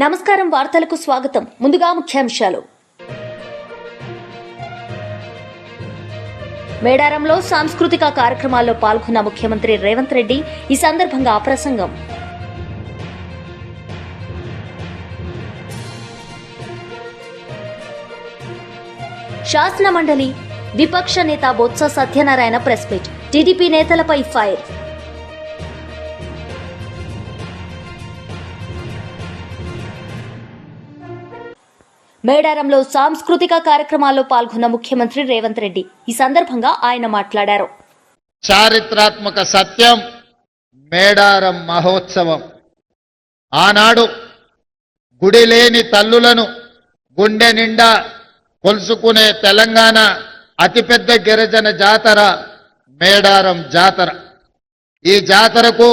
నమస్కారం వార్తలకు స్వాగతం. ముందుగా ముఖ్యాంశాలు. మేడారంలో సాంస్కృతిక కార్యక్రమాల్లో పాల్గొన్న ముఖ్యమంత్రి రేవంత్ రెడ్డి. ఈ సందర్భంగా ప్రసంగం. శాసన మండలి విపక్ష నేత Botsa Satyanarayana press meet. TDP నేతలపై ఫైర్. మేడారంలో సాంస్కృతిక కార్యక్రమాల్లో పాల్గొన్న ముఖ్యమంత్రి రేవంత్ రెడ్డి. ఈ సందర్భంగా ఆయన మాట్లాడారు. చారిత్రాత్మక సత్యం మేడారం మహోత్సవం. ఆనాడు గుడి లేని తల్లులను గుండె నిండా కొలుసుకునే తెలంగాణ అతిపెద్ద గిరిజన జాతర మేడారం జాతర. ఈ జాతరకు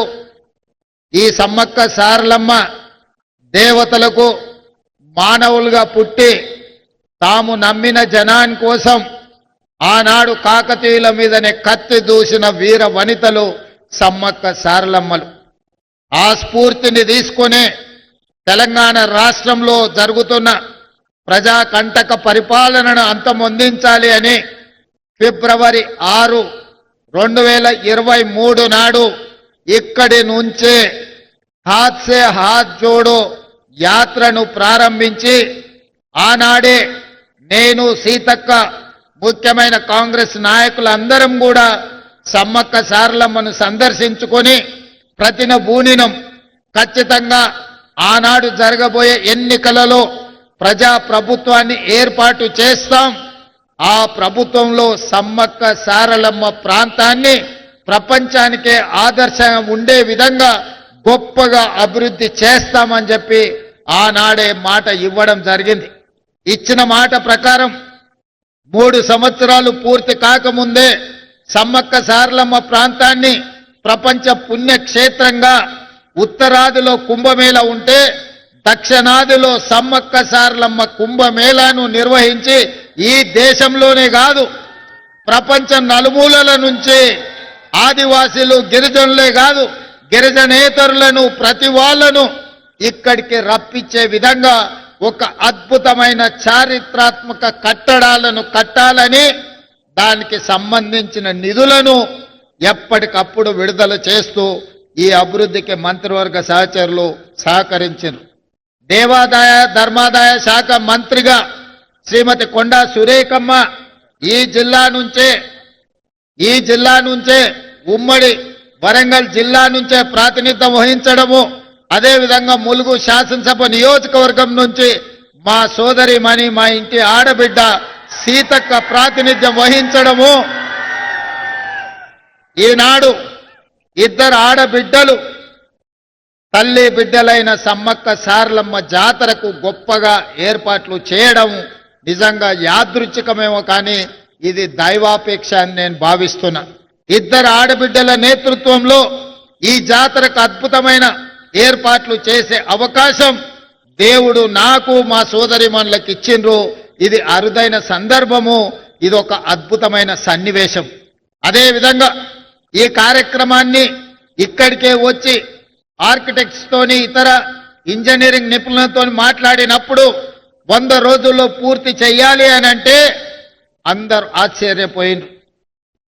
ఈ సమ్మక్క సారలమ్మ దేవతలకు మానవులుగా పుట్టి తాము నమ్మిన జనాని కోసం ఆనాడు కాకతీయుల మీదనే కత్తి దూసిన వీర వనితలు సమ్మక్క సారలమ్మలు. ఆ స్ఫూర్తిని తీసుకుని తెలంగాణ రాష్ట్రంలో జరుగుతున్న ప్రజాకంటక పరిపాలనను అంతమొందించాలి అని ఫిబ్రవరి 6, 2023 నాడు ఇక్కడి నుంచే హాత్ సే హాత్ జోడో యాత్రను ప్రారంభించి ఆనాడే నేను సీతక్క ముఖ్యమైన కాంగ్రెస్ నాయకులందరం కూడా సమ్మక్క సారలమ్మను సందర్శించుకొని ప్రతినబూనినం ఖచ్చితంగా ఆనాడు జరగబోయే ఎన్నికలలో ప్రజా ప్రభుత్వాన్ని ఏర్పాటు చేస్తాం. ఆ ప్రభుత్వంలో సమ్మక్క సారలమ్మ ప్రాంతాన్ని ప్రపంచానికే ఆదర్శంగా ఉండే విధంగా గొప్పగా అభివృద్ధి చేస్తామని చెప్పి ఆనాడే మాట ఇవ్వడం జరిగింది. ఇచ్చిన మాట ప్రకారం 3 సంవత్సరాలు పూర్తి కాకముందే సమ్మక్క సారలమ్మ ప్రాంతాన్ని ప్రపంచ పుణ్యక్షేత్రంగా ఉత్తరాదిలో కుంభమేళ ఉంటే దక్షిణాదిలో సమ్మక్క సారలమ్మ కుంభమేళాను నిర్వహించి ఈ దేశంలోనే కాదు ప్రపంచం నలుమూలల నుంచి ఆదివాసీలు గిరిజనులే కాదు గిరిజనేతరులను ప్రతి వాళ్ళను ఇక్కడికి రప్పించే విధంగా ఒక అద్భుతమైన చారిత్రాత్మక కట్టడాలను కట్టాలని దానికి సంబంధించిన నిధులను ఎప్పటికప్పుడు విడుదల చేస్తూ ఈ అభివృద్ధికి మంత్రివర్గ సహచరులు సహకరించారు. దేవాదాయ ధర్మాదాయ శాఖ మంత్రిగా శ్రీమతి కొండా సురేఖమ్మ ఈ జిల్లా నుంచే ఉమ్మడి వరంగల్ జిల్లా నుంచే ప్రాతినిధ్యం వహించడము, అదేవిధంగా ములుగు శాసనసభ నియోజకవర్గం నుంచి మా సోదరిమణి మా ఇంటి ఆడబిడ్డ సీతక్క ప్రాతినిధ్యం వహించడము, ఈనాడు 2 ఆడబిడ్డలు తల్లి బిడ్డలైన సమ్మక్క సారలమ్మ జాతరకు గొప్పగా ఏర్పాట్లు చేయడం నిజంగా యాదృచ్ఛికమేమో కానీ ఇది దైవాపేక్ష అని నేను భావిస్తున్నా. 2 ఆడబిడ్డల నేతృత్వంలో ఈ జాతరకు అద్భుతమైన ఏర్పాట్లు చేసే అవకాశం దేవుడు నాకు మా సోదరిమణులకు ఇచ్చిండ్రు. ఇది అరుదైన సందర్భము, ఇది ఒక అద్భుతమైన సన్నివేశం. అదేవిధంగా ఈ కార్యక్రమాన్ని ఇక్కడికే వచ్చి ఆర్కిటెక్ట్స్ తోని ఇతర ఇంజనీరింగ్ నిపుణులతో మాట్లాడినప్పుడు 100 రోజుల్లో పూర్తి చెయ్యాలి అని అంటే అందరూ ఆశ్చర్యపోయిండ్రు.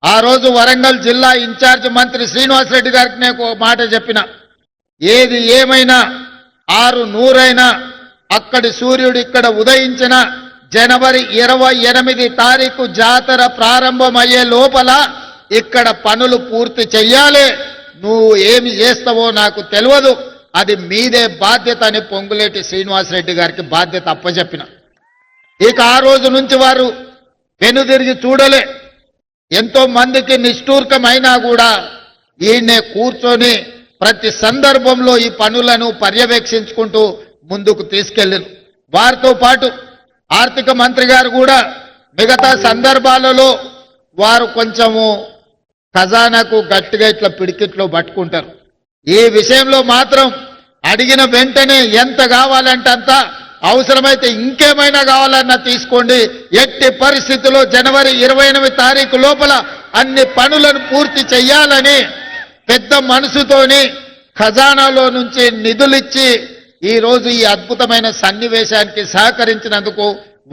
ఆ రోజు వరంగల్ జిల్లా ఇన్ఛార్జ్ మంత్రి శ్రీనివాసరెడ్డి గారికి నేను ఒక మాట చెప్పిన, ఏది ఏమైనా 600 అక్కడి సూర్యుడు ఇక్కడ ఉదయించిన జనవరి 28 తారీఖు జాతర ప్రారంభమయ్యే లోపల ఇక్కడ పనులు పూర్తి చెయ్యాలి. నువ్వు ఏమి చేస్తావో నాకు తెలియదు, అది మీదే బాధ్యత అని పొంగులేటి శ్రీనివాసరెడ్డి గారికి బాధ్యత అప్పచెప్పిన. ఇక ఆ రోజు నుంచి వారు వెనుదిరిగి చూడలే. ఎంతో మందికి నిష్ఠూర్కమైనా కూడా ఈయనే కూర్చొని ప్రతి సందర్భంలో ఈ పనులను పర్యవేక్షించుకుంటూ ముందుకు తీసుకెళ్లారు. వారితో పాటు ఆర్థిక మంత్రి గారు కూడా మిగతా సందర్భాలలో వారు కొంచెము ఖజానాకు గట్టిగా ఇట్లా పిడికిట్లో పట్టుకుంటారు. ఈ విషయంలో మాత్రం అడిగిన వెంటనే ఎంత కావాలంటే అంత, అవసరమైతే ఇంకేమైనా కావాలన్నా తీసుకోండి, ఎట్టి పరిస్థితుల్లో జనవరి 28 తారీఖు లోపల అన్ని పనులను పూర్తి చెయ్యాలని పెద్ద మనసుతోని ఖజానాలో నుంచి నిధులిచ్చి ఈ రోజు ఈ అద్భుతమైన సన్నివేశానికి సహకరించినందుకు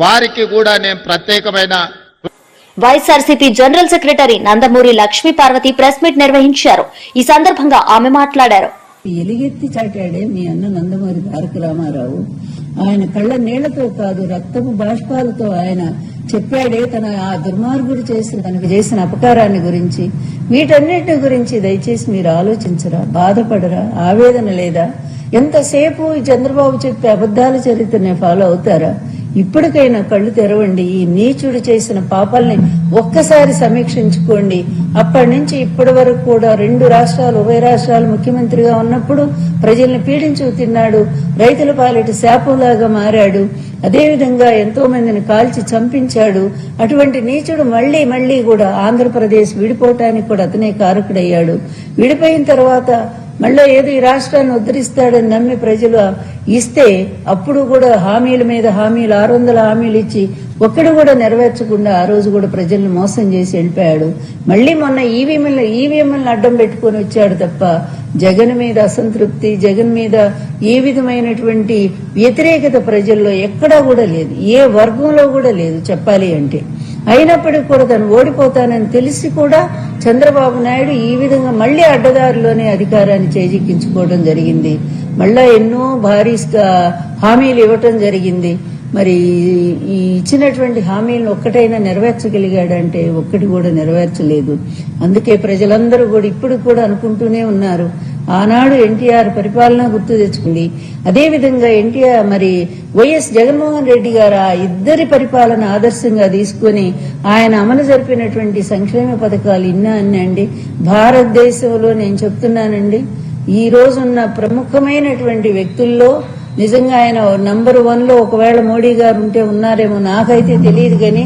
వారికి కూడా నేను ప్రత్యేకమైన YSRCP general secretary Nandamuri Lakshmi Parvati press meet నిర్వహించారు. ఈ సందర్భంగా ఆమె మాట్లాడారు. ఎలుగెత్తి చాటాడే మీ అన్న నందమూరి తారక రామారావు. ఆయన కళ్ళ నీళ్లతో కాదు, రక్తపు బాష్పాలతో ఆయన చెప్పాడే తన ఆ దుర్మార్గుడు తనకు చేసిన అపకారాన్ని గురించి. వీటన్నిటి గురించి దయచేసి మీరు ఆలోచించరా, బాధపడరా, ఆవేదన లేదా? ఎంతసేపు ఈ చంద్రబాబు చెప్పే అబద్దాల చరిత్రనే ఫాలో అవుతారా? ఇప్పటికైనా కళ్ళు తెరవండి. ఈ నీచుడు చేసిన పాపాలని ఒక్కసారి సమీక్షించుకోండి. అప్పటి నుంచి ఇప్పటి వరకు కూడా 2 రాష్ట్రాలు, ఉభయ రాష్ట్రాలు ముఖ్యమంత్రిగా ఉన్నప్పుడు ప్రజల్ని పీడించు తిన్నాడు. రైతుల పాలిట శాపంలాగా మారాడు. అదేవిధంగా ఎంతో మందిని కాల్చి చంపించాడు. అటువంటి నీచుడు మళ్లీ కూడా ఆంధ్రప్రదేశ్ విడిపోవటానికి కూడా అతనే కారకుడయ్యాడు. విడిపోయిన తర్వాత మళ్ళీ ఏదో ఈ రాష్ట్రాన్ని ఉద్ధరిస్తాడని నమ్మి ప్రజలు ఇస్తే అప్పుడు కూడా హామీల మీద హామీలు, 600 హామీలు ఇచ్చి ఒక్కడు కూడా నెరవేర్చకుండా ఆ రోజు కూడా ప్రజల్ని మోసం చేసి వెళ్ళిపోయాడు. మళ్లీ మొన్న ఈవీఎంలను అడ్డం పెట్టుకుని వచ్చాడు తప్ప జగన్ మీద అసంతృప్తి, జగన్ మీద ఏ విధమైనటువంటి వ్యతిరేకత ప్రజల్లో ఎక్కడా కూడా లేదు, ఏ వర్గంలో కూడా లేదు చెప్పాలి అంటే. అయినప్పటికీ కూడా తను ఓడిపోతానని తెలిసి కూడా చంద్రబాబు నాయుడు ఈ విధంగా మళ్లీ అడ్డదారిలోనే అధికారాన్ని చేజిక్కించుకోవడం జరిగింది. మళ్ళా ఎన్నో భారీ హామీలు ఇవ్వటం జరిగింది. మరి ఈ ఇచ్చినటువంటి హామీలను ఒక్కటైనా నెరవేర్చగలిగాడంటే ఒక్కటి కూడా నెరవేర్చలేదు. అందుకే ప్రజలందరూ కూడా ఇప్పుడు కూడా అనుకుంటూనే ఉన్నారు, ఆనాడు ఎన్టీఆర్ పరిపాలన గుర్తు తెచ్చుకుంది. అదేవిధంగా ఎన్టీఆర్ వైఎస్ జగన్మోహన్ రెడ్డి గారు ఆ ఇద్దరి పరిపాలన ఆదర్శంగా తీసుకుని ఆయన అమలు జరిపినటువంటి సంక్షేమ పథకాలు అన్నీ భారతదేశంలో నేను చెప్తున్నానండి, ఈ రోజున్న ప్రముఖమైనటువంటి వ్యక్తుల్లో నిజంగా ఆయన నంబర్ 1లో ఒకవేళ మోడీ గారు ఉంటే ఉన్నారేమో, నాకైతే తెలియదు. కానీ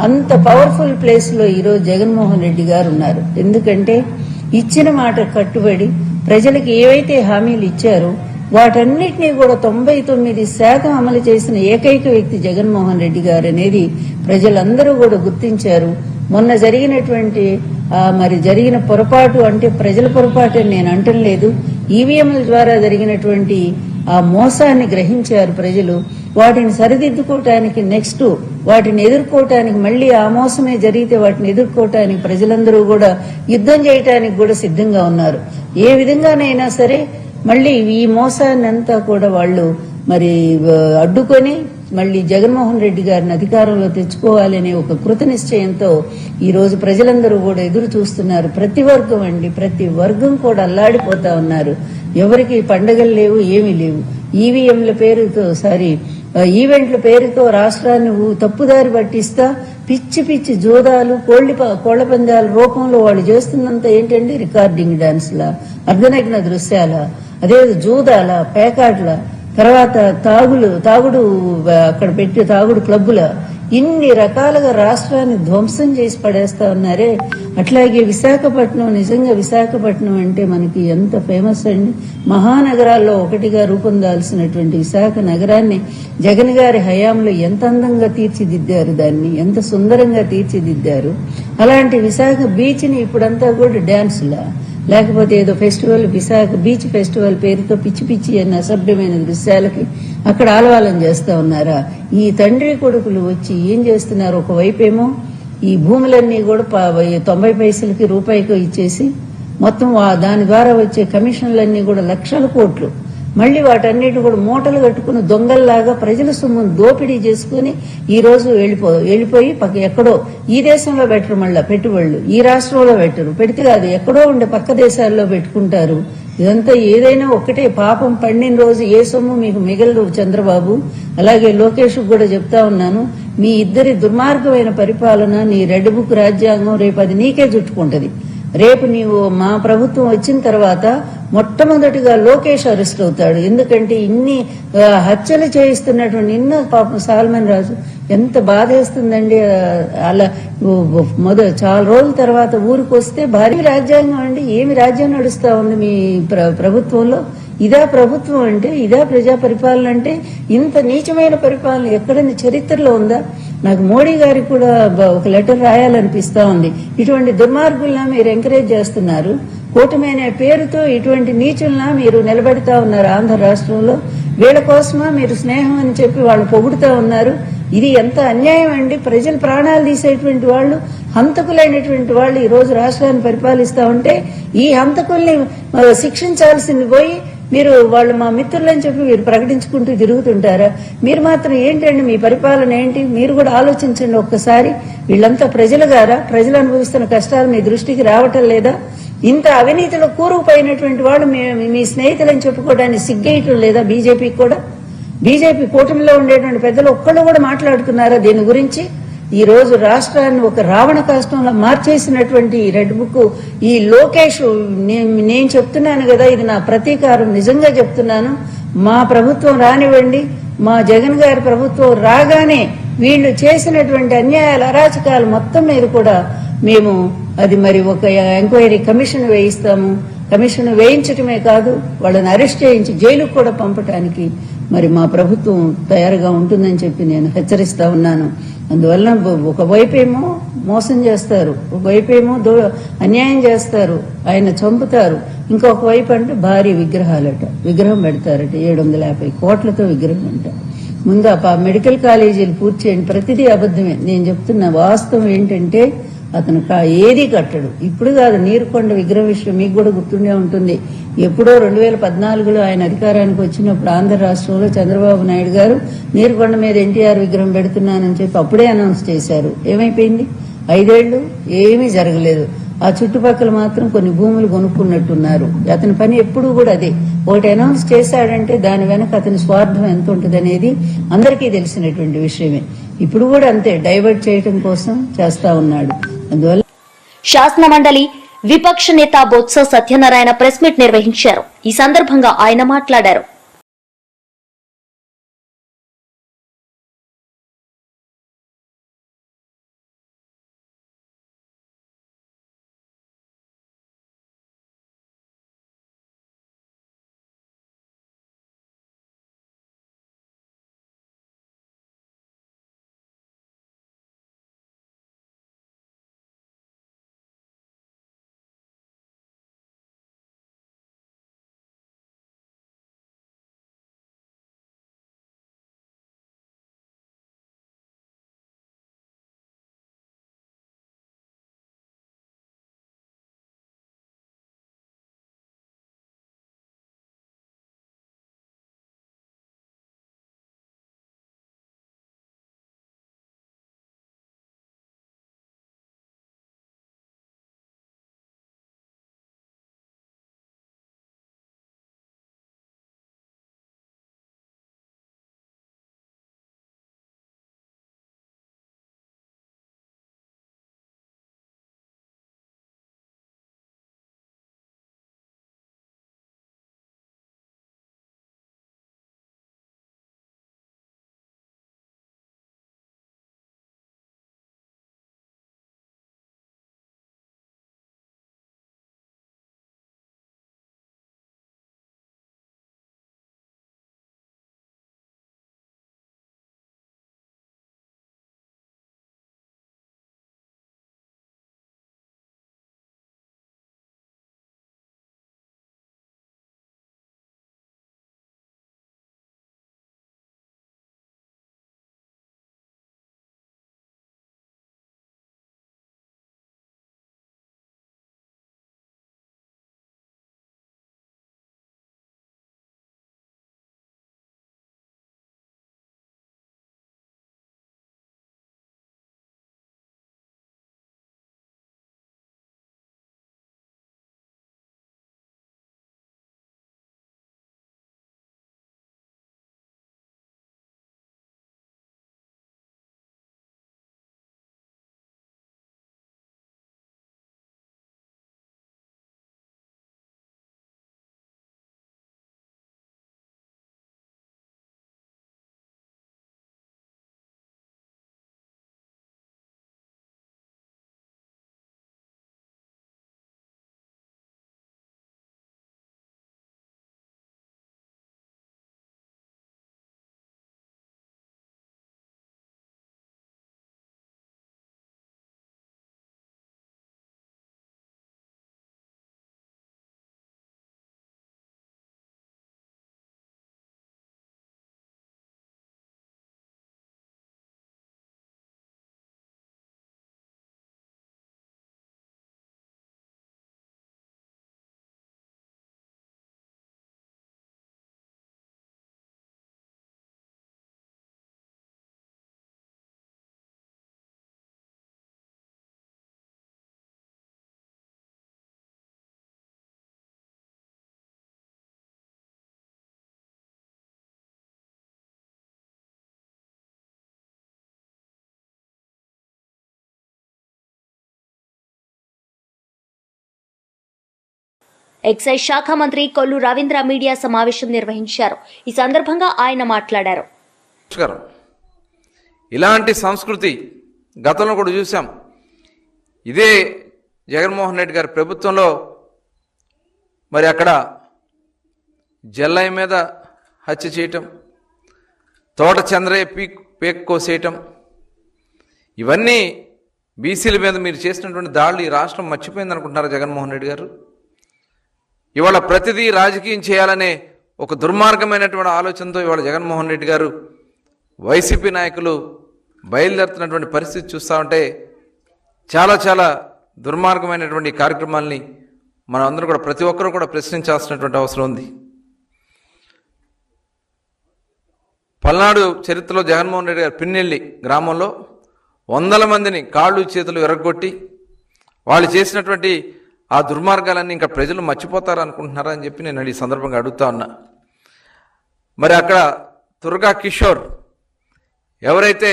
అంత పవర్ఫుల్ ప్లేస్ లో ఈరోజు జగన్మోహన్ రెడ్డి గారు ఉన్నారు. ఎందుకంటే ఇచ్చిన మాట కట్టుబడి ప్రజలకు ఏవైతే హామీలు ఇచ్చారో వాటన్నిటినీ కూడా 99% అమలు చేసిన ఏకైక వ్యక్తి జగన్మోహన్ రెడ్డి గారు అనేది ప్రజలందరూ కూడా గుర్తించారు. మొన్న జరిగినటువంటి జరిగిన పొరపాటు అంటే ప్రజల పొరపాటు అని నేను అంటం లేదు, ఈవీఎంల ద్వారా జరిగినటువంటి ఆ మోసాన్ని గ్రహించారు ప్రజలు. వాటిని సరిదిద్దుకోవటానికి నెక్స్ట్ వాటిని ఎదుర్కోవటానికి మళ్లీ ఆ మోసమే జరిగితే వాటిని ఎదుర్కోవటానికి ప్రజలందరూ కూడా యుద్ధం చేయటానికి కూడా సిద్ధంగా ఉన్నారు. ఏ విధంగానైనా సరే మళ్లీ ఈ మోసాన్ని అంతా కూడా వాళ్ళు అడ్డుకొని మళ్లీ జగన్మోహన్ రెడ్డి గారిని అధికారంలో తెచ్చుకోవాలనే ఒక కృత నిశ్చయంతో ఈ రోజు ప్రజలందరూ కూడా ఎదురు చూస్తున్నారు. ప్రతి వర్గం కూడా అల్లాడిపోతా ఉన్నారు. ఎవరికి పండగలు లేవు, ఏమీ లేవు. ఈవీఎంల పేరుతో ఈవెంట్ల పేరుతో రాష్ట్రాన్ని తప్పుదారి పట్టిస్తా పిచ్చి జూదాలు, కోళ్ల పందాల రూపంలో వాళ్ళు చేస్తున్నంత ఏంటంటే రికార్డింగ్ డాన్స్ల, అర్ధనగ్న దృశ్యాల, అదే జూదాల, పేకాట్ల, తర్వాత తాగుడు అక్కడ పెట్టి తాగుడు క్లబ్బుల, ఇన్ని రకాలుగా రాష్ట్రాన్ని ధ్వంసం చేసి పడేస్తా ఉన్నారే. అట్లాగే విశాఖపట్నం, నిజంగా విశాఖపట్నం అంటే మనకి ఎంత ఫేమస్ అండి. మహానగరాల్లో ఒకటిగా రూపొందాల్సినటువంటి విశాఖ నగరాన్ని జగన్ గారి హయాంలో ఎంత అందంగా తీర్చిదిద్దారు, దాన్ని ఎంత సుందరంగా తీర్చిదిద్దారు. అలాంటి విశాఖ బీచ్ ని ఇప్పుడంతా కూడా డాన్సులా, లేకపోతే ఏదో ఫెస్టివల్, విశాఖ బీచ్ ఫెస్టివల్ పేరుతో పిచ్చి అన్న అసభ్యమైన దృశ్యాలకి అక్కడ ఆలవాలం చేస్తా ఉన్నారా? ఈ తండ్రి కొడుకులు వచ్చి ఏం చేస్తున్నారు? ఒకవైపేమో ఈ భూములన్నీ కూడా 90 పైసలకి రూపాయికో ఇచ్చేసి మొత్తం దాని ద్వారా వచ్చే కమిషన్లన్నీ కూడా లక్షల కోట్లు, మళ్లీ వాటన్నిటి కూడా మూటలు కట్టుకుని దొంగల్లాగా ప్రజల సొమ్మును దోపిడీ చేసుకుని ఈ రోజు వెళ్లిపోయి ఎక్కడో ఈ దేశంలో పెట్టరు, మళ్ళా పెట్టుబడులు ఈ రాష్ట్రంలో పెడితే కాదు ఎక్కడో ఉండే పక్క దేశాల్లో పెట్టుకుంటారు. ఇదంతా ఏదైనా ఒకటే, పాపం పండిన రోజు ఏ సొమ్ము మీకు మిగలదు చంద్రబాబు. అలాగే లోకేష్ కూడా చెప్తా ఉన్నాను, మీ ఇద్దరి దుర్మార్గమైన పరిపాలన, నీ రెడ్ బుక్ రాజ్యాంగం రేపు అది నీకే చుట్టుకుంటది. రేపు నీవు మా ప్రభుత్వం వచ్చిన తర్వాత మొట్టమొదటిగా లోకేష్ అరెస్ట్ అవుతాడు. ఎందుకంటే ఇన్ని హత్యలు చేయిస్తున్నటువంటి పాపం సాల్మన్ రాజు ఎంత బాధేస్తుందండి. అలా చాలా రోజుల తర్వాత ఊరికి వస్తే భారీ రాజ్యాంగం అండి. ఏమి రాజ్యం నడుస్తా ఉంది మీ ప్రభుత్వంలో? ఇదా ప్రభుత్వం అంటే? ఇదా ప్రజా పరిపాలన అంటే? ఇంత నీచమైన పరిపాలన ఎక్కడైనా చరిత్రలో ఉందా? నాకు మోడీ గారికి కూడా ఒక లెటర్ రాయాలనిపిస్తా ఉంది. ఇటువంటి దుర్మార్గుల్ని మీరు ఎంకరేజ్ చేస్తున్నారు. కూటమి అనే పేరుతో ఇటువంటి నీచుల్లా మీరు నిలబెడతా ఉన్నారు ఆంధ్ర రాష్ట్రంలో. వీళ్ళ కోసమా మీరు స్నేహం అని చెప్పి వాళ్ళు పొగుడుతా ఉన్నారు. ఇది ఎంత అన్యాయం అండి. ప్రజల ప్రాణాలు తీసేటువంటి వాళ్ళు, హంతకులైనటువంటి వాళ్ళు ఈ రోజు రాష్ట్రాన్ని పరిపాలిస్తా ఉంటే ఈ హంతకుల్ని శిక్షించాల్సింది పోయి మీరు వాళ్ళు మా మిత్రులని చెప్పి మీరు ప్రకటించుకుంటూ తిరుగుతుంటారా? మీరు మాత్రం ఏంటండి, మీ పరిపాలన ఏంటి? మీరు కూడా ఆలోచించండి ఒక్కసారి. వీళ్ళంతా ప్రజలు గారా? ప్రజలు అనుభవిస్తున్న కష్టాలు మీ దృష్టికి రావటం లేదా? ఇంత అవినీతిలో కూరుకుపోయినటువంటి వాళ్ళు మీ స్నేహితులని చెప్పుకోవడానికి సిగ్గేయటం లేదా బీజేపీకి కూడా? బీజేపీ కూటమిలో ఉండేటువంటి పెద్దలు ఒక్కళ్ళు కూడా మాట్లాడుతున్నారా దీని గురించి? ఈ రోజు రాష్ట్రాన్ని ఒక రావణ కాష్టంలో మార్చేసినటువంటి రెడ్ బుక్ ఈ లోకేష్, నేను చెప్తున్నాను కదా, ఇది నా ప్రతీకారం. నిజంగా చెప్తున్నాను. మా ప్రభుత్వం రానివ్వండి, మా జగన్ గారి ప్రభుత్వం రాగానే వీళ్ళు చేసినటువంటి అన్యాయాలు, అరాచకాలు మొత్తం మీద కూడా మేము అది మరి ఒక ఎంక్వైరీ కమిషన్ వేయిస్తాము. కమిషన్ వేయించటమే కాదు, వాళ్ళని అరెస్ట్ చేయించి జైలుకు కూడా పంపటానికి మరి మా ప్రభుత్వం తయారుగా ఉంటుందని చెప్పి నేను హెచ్చరిస్తా ఉన్నాను. అందువల్ల ఒకవైపేమో మోసం చేస్తారు, ఒకవైపేమో అన్యాయం చేస్తారు, ఆయన చంపుతారు. ఇంకొక వైపు అంటే భారీ విగ్రహాలట, విగ్రహం పెడతారట 750 కోట్లతో విగ్రహం అంట. ముందు మెడికల్ కాలేజీలు పూర్తి చేయండి. ప్రతిదీ అబద్ధమే. నేను చెప్తున్న వాస్తవం ఏంటంటే అతను ఏది కట్టడు. ఇప్పుడు కాదు, నీరుకొండ విగ్రహం విషయం మీకు కూడా గుర్తుండే ఉంటుంది. ఎప్పుడో 2014లో ఆయన అధికారానికి వచ్చినప్పుడు ఆంధ్ర రాష్ట్రంలో చంద్రబాబు నాయుడు గారు నీరుకొండ మీద ఎన్టీఆర్ విగ్రహం పెడుతున్నానని చెప్పి అప్పుడే అనౌన్స్ చేశారు. ఏమైపోయింది? 5 ఏళ్లు ఏమీ జరగలేదు. ఆ చుట్టుపక్కల మాత్రం కొన్ని భూములు కొనుక్కున్నట్టున్నారు. అతని పని ఎప్పుడూ కూడా అదే. ఒకటి అనౌన్స్ చేశాడంటే దాని వెనక అతని స్వార్థం ఎంత ఉంటుంది అనేది అందరికీ తెలిసినటువంటి విషయమే. ఇప్పుడు కూడా అంతే, డైవర్ట్ చేయడం కోసం చేస్తా ఉన్నాడు. అందువల్ల శాసన మండలి విపక్ష నేత బొత్స సత్యనారాయణ ప్రెస్ మీట్ నిర్వహించారు. ఈ సందర్భంగా ఆయన మాట్లాడారు. ఎక్సైజ్ శాఖ మంత్రి కొల్లు రవీంద్ర మీడియా సమావేశం నిర్వహించారు. ఈ సందర్భంగా ఆయన మాట్లాడారు. ఇలాంటి సంస్కృతి గతంలో కూడా చూసాం. ఇదే జగన్మోహన్ రెడ్డి గారి ప్రభుత్వంలో మరి అక్కడ జల్లయ్య మీద హత్య చేయటం, తోట చంద్రయ్య పేక్ కోసేయటం, ఇవన్నీ బీసీల మీద మీరు చేసినటువంటి దాడులు ఈ రాష్ట్రం మర్చిపోయింది అనుకుంటున్నారు జగన్మోహన్ రెడ్డి గారు. ఇవాళ ప్రతిదీ రాజకీయం చేయాలనే ఒక దుర్మార్గమైనటువంటి ఆలోచనతో ఇవాళ జగన్మోహన్ రెడ్డి గారు వైసీపీ నాయకులు బయలుదేరుతున్నటువంటి పరిస్థితి చూస్తూ ఉంటే చాలా చాలా దుర్మార్గమైనటువంటి కార్యక్రమాల్ని మనం అందరూ కూడా ప్రతి ఒక్కరూ కూడా ప్రశ్నించాల్సినటువంటి అవసరం ఉంది. పల్నాడు చరిత్రలో జగన్మోహన్ రెడ్డి గారు పిన్నెల్లి గ్రామంలో వందల మందిని కాళ్ళు చేతులు విరగొట్టి వాళ్ళు చేసినటువంటి ఆ దుర్మార్గాలన్నీ ఇంకా ప్రజలు మర్చిపోతారు అనుకుంటున్నారా అని చెప్పి నేను ఈ సందర్భంగా అడుగుతా ఉన్నా. మరి అక్కడ దుర్గా కిషోర్ ఎవరైతే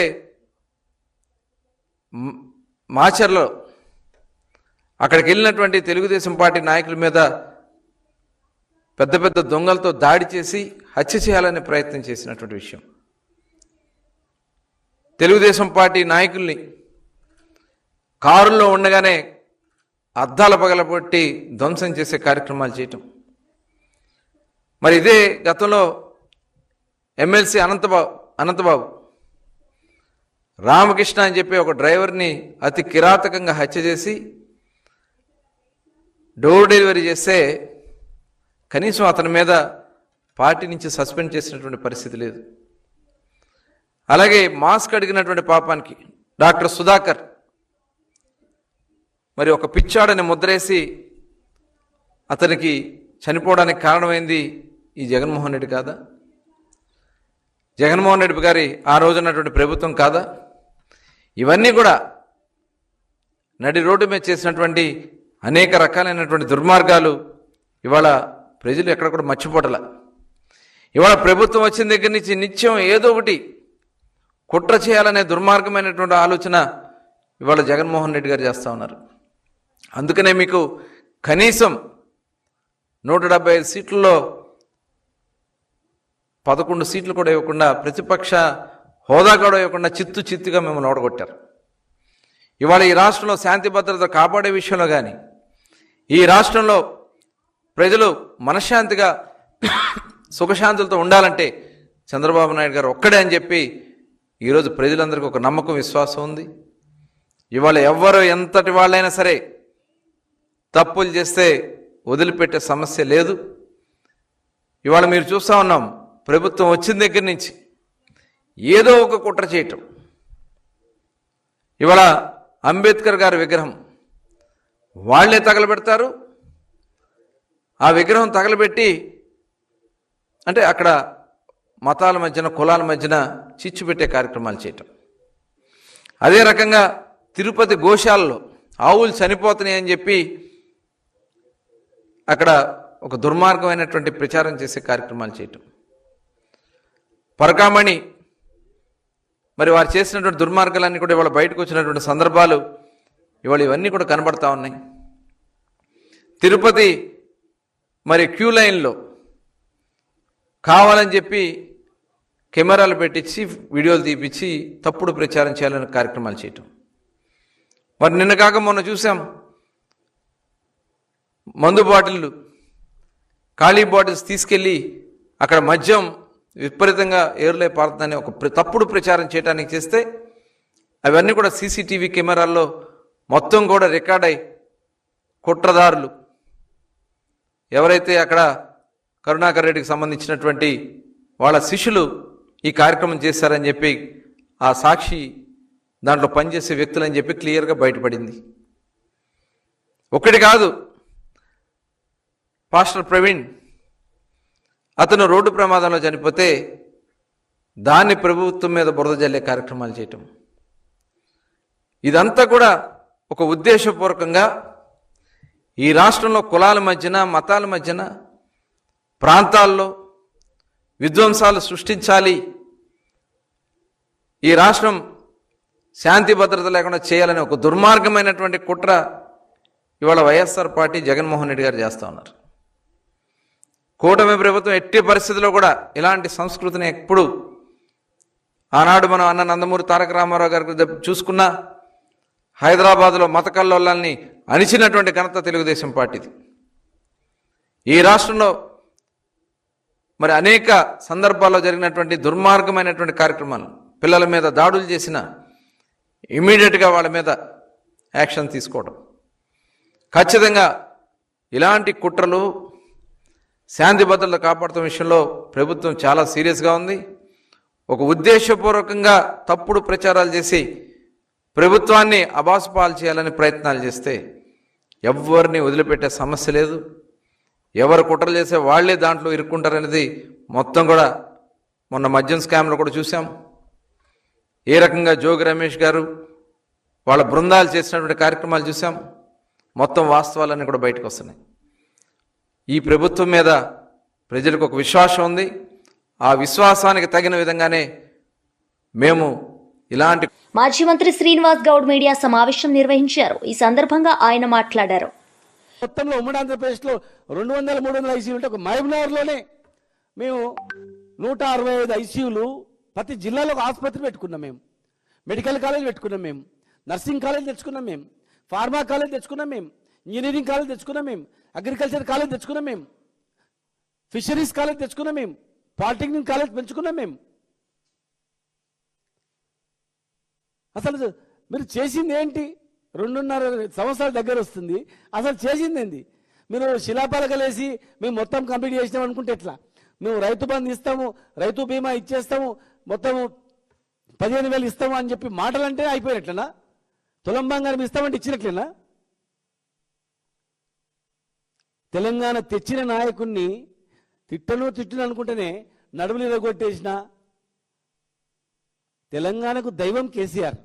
మాచర్లో అక్కడికి వెళ్ళినటువంటి తెలుగుదేశం పార్టీ నాయకుల మీద పెద్ద పెద్ద దొంగలతో దాడి చేసి హత్య చేయాలనే ప్రయత్నం చేసినటువంటి విషయం, తెలుగుదేశం పార్టీ నాయకుల్ని కారుల్లో ఉండగానే అద్దాల పగలబొట్టి ధ్వంసం చేసే కార్యక్రమాలు చేయటం. మరి ఇదే గతంలో ఎమ్మెల్సీ అనంతబాబు రామకృష్ణ అని చెప్పి ఒక డ్రైవర్ని అతి కిరాతకంగా హత్య చేసి డోర్ డెలివరీ చేస్తే కనీసం అతని మీద పార్టీ నుంచి సస్పెండ్ చేసినటువంటి పరిస్థితి లేదు. అలాగే మాస్క్ అడిగినటువంటి పాపానికి డాక్టర్ సుధాకర్ మరి ఒక పిచ్చాడని ముద్రేసి అతనికి చనిపోవడానికి కారణమైంది ఈ జగన్మోహన్ రెడ్డి కాదా? జగన్మోహన్ రెడ్డి గారి ఆ రోజున్నటువంటి ప్రభుత్వం కాదా? ఇవన్నీ కూడా నడి రోడ్డు మీద చేసినటువంటి అనేక రకాలైనటువంటి దుర్మార్గాలు ఇవాళ ప్రజలు ఎక్కడ కూడా మర్చిపోటల. ఇవాళ ప్రభుత్వం వచ్చిన దగ్గర నుంచి నిత్యం ఏదో ఒకటి కుట్ర చేయాలనే దుర్మార్గమైనటువంటి ఆలోచన ఇవాళ జగన్మోహన్ రెడ్డి గారు చేస్తూ ఉన్నారు. అందుకనే మీకు కనీసం 175 సీట్లలో 11 సీట్లు కూడా ఇవ్వకుండా, ప్రతిపక్ష హోదా కూడా ఇవ్వకుండా చిత్తుగా మిమ్మల్ని ఓడగొట్టారు. ఇవాళ ఈ రాష్ట్రంలో శాంతి భద్రత కాపాడే విషయంలో కానీ, ఈ రాష్ట్రంలో ప్రజలు మనశ్శాంతిగా సుఖశాంతులతో ఉండాలంటే చంద్రబాబు నాయుడు గారు ఒక్కడే అని చెప్పి ఈరోజు ప్రజలందరికీ ఒక నమ్మకం, విశ్వాసం ఉంది. ఇవాళ ఎవ్వరు ఎంతటి వాళ్ళైనా సరే తప్పులు చేస్తే వదిలిపెట్టే సమస్య లేదు. ఇవాళ మీరు చూస్తూ ఉన్నాం, ప్రభుత్వం వచ్చిన దగ్గర నుంచి ఏదో ఒక కుట్ర చేయటం. ఇవాళ అంబేద్కర్ గారి విగ్రహం వాళ్లే తగలబెడతారు. ఆ విగ్రహం తగలబెట్టి అంటే అక్కడ మతాల మధ్యన, కులాల మధ్యన చిచ్చు పెట్టే కార్యక్రమాలు చేయటం. అదే రకంగా తిరుపతి గోశాలలో ఆవులు చనిపోతున్నాయి అని చెప్పి అక్కడ ఒక దుర్మార్గమైనటువంటి ప్రచారం చేసే కార్యక్రమాలు చేయటం. పరకామణి మరి వారు చేసినటువంటి దుర్మార్గాలన్నీ కూడా ఇవాళ బయటకు వచ్చినటువంటి సందర్భాలు ఇవాళ ఇవన్నీ కూడా కనబడతా ఉన్నాయి. తిరుపతి మరి క్యూ లైన్లో కావాలని చెప్పి కెమెరాలు పెట్టించి వీడియోలు తీపిచ్చి తప్పుడు ప్రచారం చేయాలనే కార్యక్రమాలు చేయటం. మరి నిన్న కాక మొన్న చూసాం, మందు బాటిళ్ళు, ఖాళీ బాటిల్స్ తీసుకెళ్ళి అక్కడ మద్యం విపరీతంగా ఏరులై పారుతుందని ఒక తప్పుడు ప్రచారం చేయడానికి చేస్తే అవన్నీ కూడా సీసీటీవీ కెమెరాల్లో మొత్తం కూడా రికార్డ్ అయి కుట్రదారులు ఎవరైతే అక్కడ కరుణాకర్ రెడ్డికి సంబంధించినటువంటి వాళ్ళ శిష్యులు ఈ కార్యక్రమం చేశారని చెప్పి ఆ సాక్షి దాంట్లో పనిచేసే వ్యక్తులని చెప్పి క్లియర్గా బయటపడింది. ఒక్కటి కాదు, పాస్టర్ ప్రవీణ్ అతను రోడ్డు ప్రమాదంలో చనిపోతే దాన్ని ప్రభుత్వం మీద బురద జల్లే కార్యక్రమాలు చేయటం. ఇదంతా కూడా ఒక ఉద్దేశపూర్వకంగా ఈ రాష్ట్రంలో కులాల మధ్యన, మతాల మధ్యన, ప్రాంతాల్లో విధ్వంసాలు సృష్టించాలి, ఈ రాష్ట్రం శాంతి భద్రత లేకుండా చేయాలని ఒక దుర్మార్గమైనటువంటి కుట్ర ఇవాళ వైఎస్ఆర్ పార్టీ, జగన్మోహన్ రెడ్డి గారు చేస్తూ ఉన్నారు. కూటమి ప్రభుత్వం ఎట్టి పరిస్థితుల్లో కూడా ఇలాంటి సంస్కృతిని ఎప్పుడు ఆనాడు మనం అన్న నందమూరి తారక రామారావు గారికి చూసుకున్నా హైదరాబాద్లో మత కల్లోలాల్ని అణిచినటువంటి ఘనత తెలుగుదేశం పార్టీది. ఈ రాష్ట్రంలో మరి అనేక సందర్భాల్లో జరిగినటువంటి దుర్మార్గమైనటువంటి కార్యక్రమాలు, పిల్లల మీద దాడులు చేసిన ఇమీడియట్గా వాళ్ళ మీద యాక్షన్ తీసుకోవడం, ఖచ్చితంగా ఇలాంటి కుట్రలు శాంతి భద్రతలు కాపాడుతున్న విషయంలో ప్రభుత్వం చాలా సీరియస్గా ఉంది. ఒక ఉద్దేశపూర్వకంగా తప్పుడు ప్రచారాలు చేసి ప్రభుత్వాన్ని అబాసుపాలు చేయాలని ప్రయత్నాలు చేస్తే ఎవరిని వదిలిపెట్టే సమస్య లేదు. ఎవరు కుట్రలు చేసే వాళ్లే దాంట్లో ఇరుక్కుంటారనేది మొత్తం కూడా మొన్న మద్యం స్కామ్లో కూడా చూసాం. ఏ రకంగా జోగి రమేష్ గారు వాళ్ళ బృందాలు చేసినటువంటి కార్యక్రమాలు చూసాం. మొత్తం వాస్తవాలన్నీ కూడా బయటకు వస్తున్నాయి. ఈ ప్రభుత్వం మీద ప్రజలకు ఒక విశ్వాసం ఉంది. ఆ విశ్వాసానికి తగిన విధంగానే మేము ఇలాంటి మాజీ మంత్రి శ్రీనివాస్ గౌడ్ మీడియా సమావేశం నిర్వహించారు. ఈ సందర్భంగా ఆయన మాట్లాడారు. మొత్తంలో ఉమ్మడి ఆంధ్రప్రదేశ్లో 200-300 ఐసీయూలు ఉంటే ఒక మహబూబ్నగర్లోనే మేము 165 ఐసీయూలు ప్రతి జిల్లాలో ఒక ఆసుపత్రి పెట్టుకున్నాం. మేము మెడికల్ కాలేజ్ పెట్టుకున్నాం, మేము నర్సింగ్ కాలేజ్ తెచ్చుకున్నాం, మేము ఫార్మా కాలేజ్ తెచ్చుకున్నాం, మేము ఇంజనీరింగ్ కాలేజ్ తెచ్చుకున్నాం, మేము అగ్రికల్చర్ కాలేజ్ తెచ్చుకున్నాం, మేము ఫిషరీస్ కాలేజ్ తెచ్చుకున్నాం, మేము పాలిటెక్నిక్ కాలేజ్ పెంచుకున్నాం. మేము అసలు మీరు చేసింది ఏంటి? 2.5 సంవత్సరాల దగ్గర వస్తుంది. అసలు చేసింది ఏంది? మీరు శిలాపలకలేసి మేము మొత్తం కంప్లీట్ చేసినాం అనుకుంటే ఎట్లా? మేము రైతు బంధు ఇస్తాము, రైతు బీమా ఇచ్చేస్తాము, మొత్తం 15,000 ఇస్తాము అని చెప్పి మాటలంటే అయిపోయినట్లేనా? తులం బంగారం ఇస్తామంటే ఇచ్చినట్లేనా? తెలంగాణ తెచ్చిన నాయకుడిని తిట్టను అనుకుంటేనే నడుములు ఇరగొట్టేసిన తెలంగాణకు దైవం కేసీఆర్.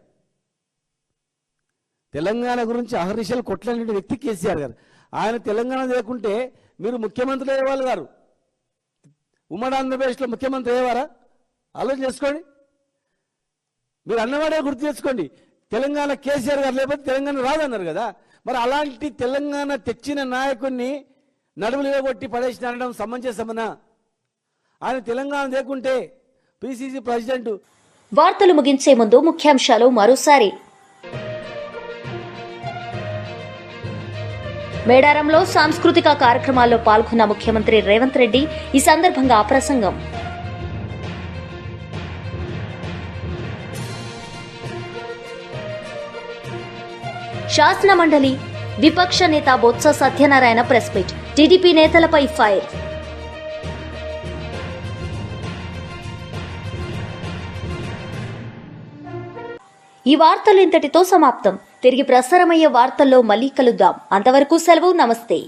తెలంగాణ గురించి అహర్నిశలు కొట్లాడిన వ్యక్తి కేసీఆర్ గారు. ఆయన తెలంగాణ లేకుంటే మీరు ముఖ్యమంత్రి అయ్యేవాళ్ళు గారు. ఉమ్మడి ఆంధ్రప్రదేశ్లో ముఖ్యమంత్రి అయ్యేవారా? ఆలోచన చేసుకోండి. మీరు అన్నవాడే గుర్తు తెచ్చుకోండి. తెలంగాణ కేసీఆర్ గారు లేకపోతే తెలంగాణ రాదన్నారు కదా. మరి అలాంటి తెలంగాణ తెచ్చిన నాయకుడిని నడుములు ఇరగొట్టి పడేసిన అనడం సమంజసమనా? ఆయన తెలంగాణ లేకుంటే పిసిసి ప్రెసిడెంట్. వార్తలు ముగించే ముందు ముఖ్యాంశాలు మరోసారి. మేడారంలో సాంస్కృతిక కార్యక్రమాల్లో పాల్గొన్న ముఖ్యమంత్రి రేవంత్ రెడ్డి. ఈ సందర్భంగా ప్రసంగం. శాసన మండలి విపక్ష నేత Botsa Satyanarayana press meet. TDP నేతలపై ఫైర్. ఈ వార్తలు ఇంతటితో సమాప్తం. తిరిగి ప్రసారమయ్యే వార్తల్లో మళ్ళీ కలుద్దాం. అంతవరకు సెలవు. నమస్తే.